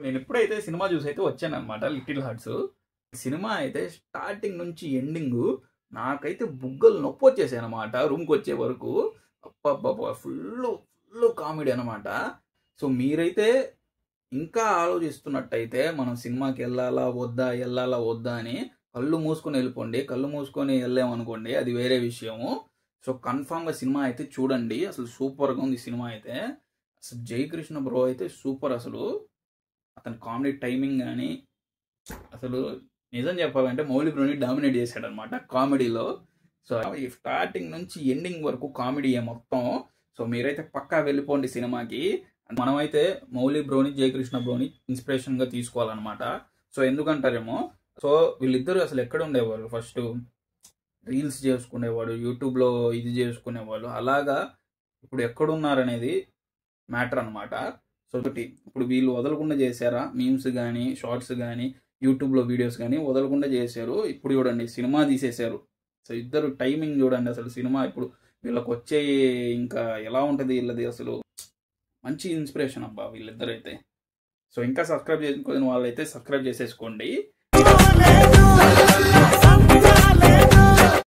నేను ఎప్పుడైతే సినిమా చూసి అయితే వచ్చానన్నమాట లిటిల్ హార్ట్స్. సినిమా అయితే స్టార్టింగ్ నుంచి ఎండింగ్ నాకైతే బుగ్గలు నొప్పి వచ్చేసాయి అనమాట రూమ్కి వచ్చే వరకు. అబ్బబ్బబ్బా ఫుల్ ఫుల్ కామెడీ అనమాట. సో మీరైతే ఇంకా ఆలోచిస్తున్నట్టయితే మనం సినిమాకి వెళ్ళాలా వద్దా అని కళ్ళు మూసుకొని వెళ్ళిపోండి. కళ్ళు మూసుకొని వెళ్ళామనుకోండి అది వేరే విషయము. సో కన్ఫామ్గా సినిమా అయితే చూడండి. అసలు సూపర్గా ఉంది సినిమా అయితే. అసలు జయకృష్ణ బ్రో అయితే సూపర్. అసలు అతని కామెడీ టైమింగ్ కానీ అసలు నిజం చెప్పాలంటే మౌలి బ్రోని డామినేట్ చేశాడు అనమాట కామెడీలో. సో ఈ స్టార్టింగ్ నుంచి ఎండింగ్ వరకు కామెడీయే మొత్తం. సో మీరైతే పక్కా వెళ్ళిపోండి సినిమాకి. మనమైతే మౌలి బ్రోని జయకృష్ణ బ్రోని ఇన్స్పిరేషన్గా తీసుకోవాలన్నమాట. సో ఎందుకంటారేమో, సో వీళ్ళిద్దరూ అసలు ఎక్కడ ఉండేవాళ్ళు, ఫస్ట్ రీల్స్ చేసుకునేవాడు, యూట్యూబ్లో ఇది చేసుకునేవాళ్ళు. అలాగా ఇప్పుడు ఎక్కడున్నారనేది మ్యాటర్ అనమాట. సో ఇప్పుడు వీళ్ళు వదలకుండా చేశారా, మీమ్స్ కానీ షార్ట్స్ కానీ యూట్యూబ్లో వీడియోస్ కానీ వదలకుండా చేశారు. ఇప్పుడు చూడండి సినిమా తీసేశారు. సో ఇద్దరు టైమింగ్ చూడండి. అసలు సినిమా ఇప్పుడు వీళ్ళకి వచ్చే ఇంకా ఎలా ఉంటుంది వీళ్ళది, అసలు మంచి ఇన్స్పిరేషన్ అబ్బా వీళ్ళిద్దరైతే. సో ఇంకా సబ్స్క్రైబ్ చేసుకుని వాళ్ళైతే సబ్స్క్రైబ్ చేసేసుకోండి.